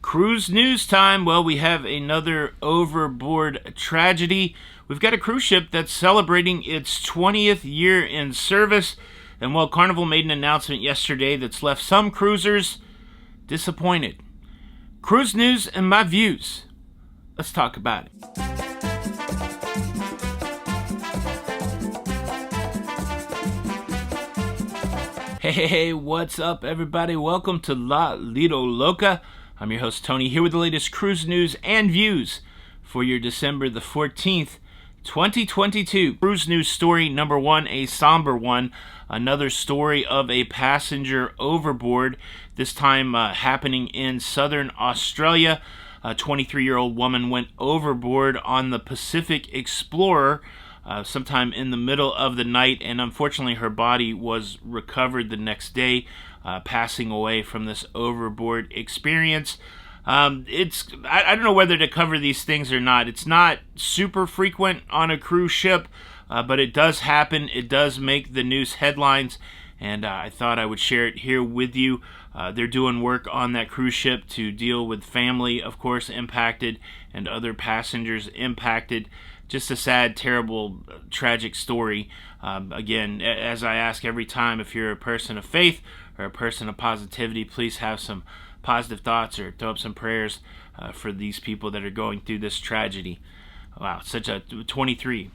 Cruise news time. Well, we have another Overboard tragedy. We've got a cruise ship that's celebrating its 20th year in service. And while Carnival made an announcement yesterday that's left some cruisers disappointed. Cruise news and my views. Let's talk about it. Hey, what's up, everybody? Welcome to Lido, Loca. I'm your host, Tony, here with the latest cruise news and views for your December the 14th, 2022. Cruise news story number one, a somber one. Another story of a passenger overboard, this time happening in southern Australia. A 23-year-old woman went overboard on the Pacific Explorer sometime in the middle of the night, and unfortunately her body was recovered the next day, passing away from this overboard experience. I don't know whether to cover these things or not. It's not super frequent on a cruise ship, but it does happen. It does make the news headlines, and I thought I would share it here with you. They're doing work on that cruise ship to deal with family, of course, impacted, and other passengers impacted. Just a sad, terrible, tragic story. Again, as I ask every time, if you're a person of faith or a person of positivity, please have some positive thoughts or throw up some prayers for these people that are going through this tragedy. Wow, such a 23.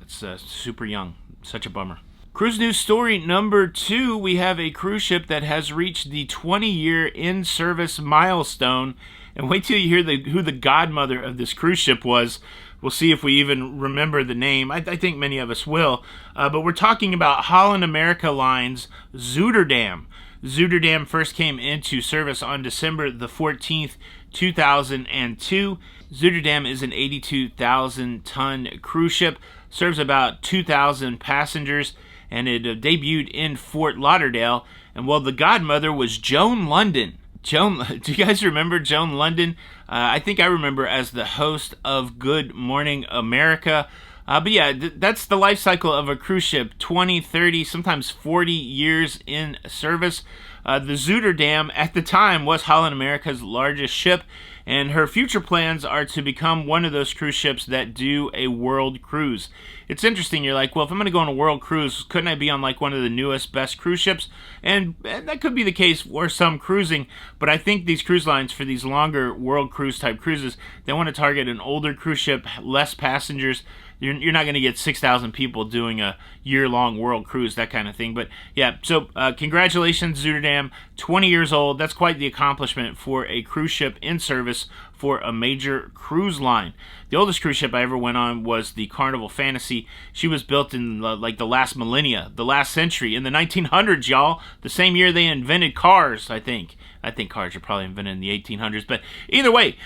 It's super young. Such a bummer. Cruise news story number two, we have a cruise ship that has reached the 20-year in-service milestone. And wait till you hear who the godmother of this cruise ship was. We'll see if we even remember the name. I think many of us will. But we're talking about Holland America Line's Zuiderdam. Zuiderdam first came into service on December the 14th, 2002. Zuiderdam is an 82,000-ton cruise ship, serves about 2,000 passengers, and it debuted in Fort Lauderdale. And well, the godmother was Joan London. Do you guys remember Joan London? I think I remember as the host of Good Morning America. But yeah, that's the life cycle of a cruise ship. 20, 30, sometimes 40 years in service. The Zuiderdam at the time was Holland America's largest ship, and her future plans are to become one of those cruise ships that do a world cruise. It's interesting, you're like, well, if I'm going to go on a world cruise, couldn't I be on like one of the newest, best cruise ships? And that could be the case for some cruising, but I think these cruise lines, for these longer world cruise type cruises, they want to target an older cruise ship, less passengers. You're not going to get 6,000 people doing a year-long world cruise, that kind of thing. But yeah, so congratulations, Zuiderdam, 20 years old. That's quite the accomplishment for a cruise ship in service for a major cruise line. The oldest cruise ship I ever went on was the Carnival Fantasy. She was built in like the last millennia, the last century, in the 1900s, y'all. The same year they invented cars, I think. I think cars are probably invented in the 1800s, but either way,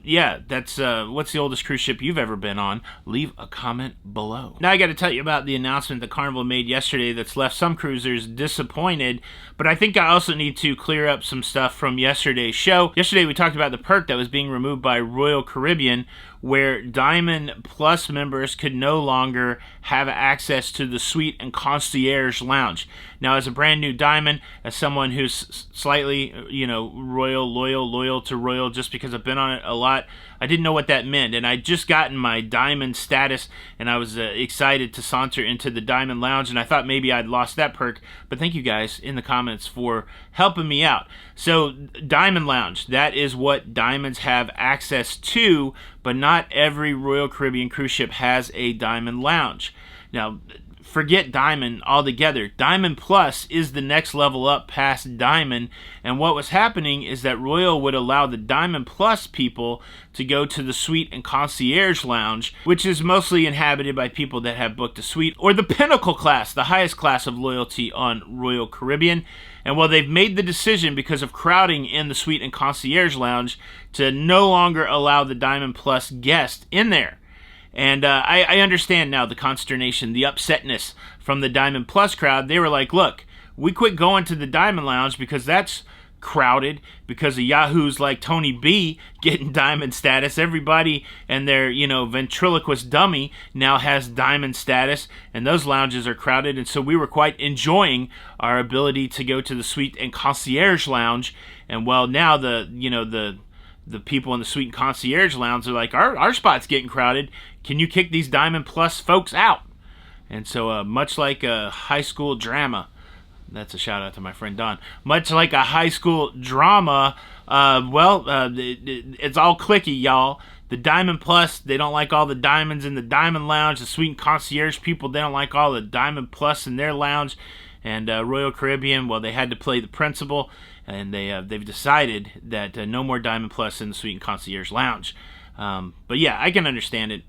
yeah, that's what's the oldest cruise ship you've ever been on? Leave a comment below. Now I got to tell you about the announcement that Carnival made yesterday that's left some cruisers disappointed, but I think I also need to clear up some stuff from yesterday's show. Yesterday we talked about the perk that was being removed by Royal Caribbean, where Diamond Plus members could no longer have access to the Suite and Concierge Lounge. Now, as a brand new Diamond, as someone who's slightly, loyal to Royal just because I've been on it a lot, I didn't know what that meant, and I'd just gotten my Diamond status, and I was excited to saunter into the Diamond Lounge, and I thought maybe I'd lost that perk, but thank you guys in the comments for helping me out. So, Diamond Lounge, that is what Diamonds have access to, but not every Royal Caribbean cruise ship has a Diamond Lounge. Now, forget Diamond altogether. Diamond Plus is the next level up past Diamond, and what was happening is that Royal would allow the Diamond Plus people to go to the Suite and Concierge Lounge, which is mostly inhabited by people that have booked a suite, or the Pinnacle class, the highest class of loyalty on Royal Caribbean. And while they've made the decision because of crowding in the Suite and Concierge Lounge to no longer allow the Diamond Plus guest in there. And I understand now the consternation, the upsetness from the Diamond Plus crowd. They were like, look, we quit going to the Diamond Lounge because that's crowded, because of yahoos like Tony B getting Diamond status. Everybody and their, ventriloquist dummy now has Diamond status, and those lounges are crowded. And so we were quite enjoying our ability to go to the Suite and Concierge Lounge. And well, now the the people in the suite and concierge lounge are like, our spot's getting crowded. Can you kick these Diamond Plus folks out? And so much like a high school drama, that's a shout out to my friend Don, much like a high school drama, it's all clicky, y'all. The Diamond Plus, they don't like all the diamonds in the Diamond Lounge. The suite and concierge people, they don't like all the Diamond Plus in their lounge. And Royal Caribbean, well, they had to play the principle, and they've decided that no more Diamond Plus in the suite and concierge lounge. But yeah, I can understand it.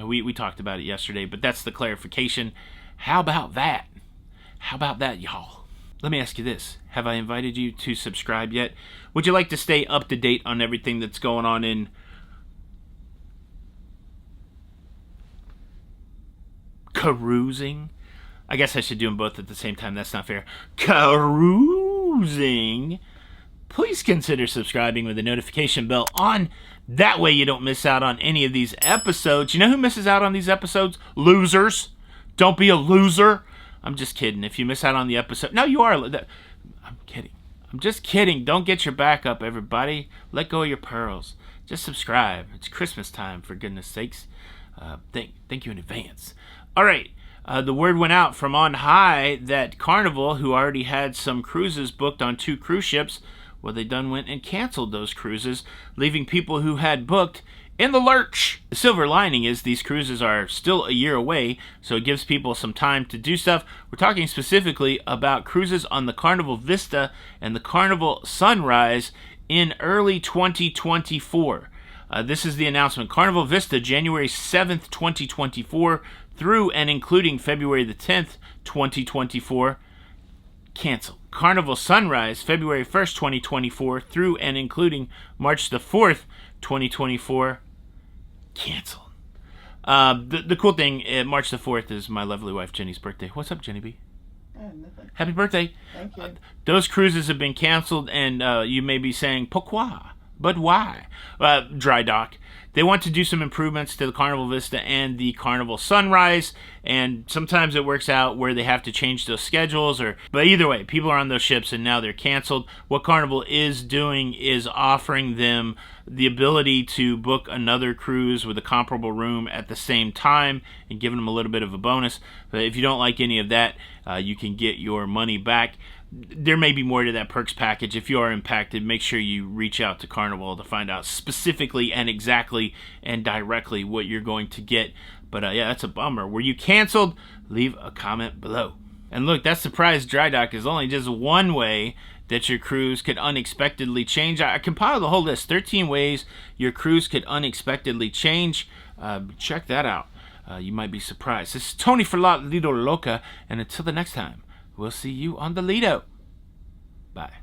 We talked about it yesterday, but that's the clarification. How about that? How about that, y'all? Let me ask you this. Have I invited you to subscribe yet? Would you like to stay up to date on everything that's going on in cruising? I guess I should do them both at the same time. That's not fair. Cruising. Please consider subscribing with the notification bell on. That way you don't miss out on any of these episodes. You know who misses out on these episodes? Losers. Don't be a loser. I'm just kidding. If you miss out on the episode... No, you are. I'm kidding. I'm just kidding. Don't get your back up, everybody. Let go of your pearls. Just subscribe. It's Christmas time, for goodness sakes. Thank you in advance. All right. The word went out from on high that Carnival, who already had some cruises booked on 2 cruise ships, well, they done went and canceled those cruises, leaving people who had booked in the lurch. The silver lining is these cruises are still a year away, so it gives people some time to do stuff. We're talking specifically about cruises on the Carnival Vista and the Carnival Sunrise in early 2024. This is the announcement. Carnival Vista, January 7th, 2024, through and including February the 10th, 2024, canceled. Carnival Sunrise, February 1st, 2024, through and including March the 4th, 2024, canceled. The cool thing, March the 4th is my lovely wife Jenny's birthday. What's up, Jenny B? Nothing. Happy birthday. Thank you. Those cruises have been canceled, and you may be saying, pourquoi? But why? Dry dock. They want to do some improvements to the Carnival Vista and the Carnival Sunrise, and sometimes it works out where they have to change those schedules. But either way, people are on those ships and now they're canceled. What Carnival is doing is offering them the ability to book another cruise with a comparable room at the same time and giving them a little bit of a bonus. But if you don't like any of that, you can get your money back. There may be more to that perks package. If you are impacted, make sure you reach out to Carnival to find out specifically and exactly and directly what you're going to get. But yeah, that's a bummer. Were you canceled? Leave a comment below. And look, that surprise dry dock is only just one way that your cruise could unexpectedly change. I compiled the whole list. 13 ways your cruise could unexpectedly change. Check that out. You might be surprised. This is Tony for Lido Loca, and until the next time, we'll see you on the Lido. Bye.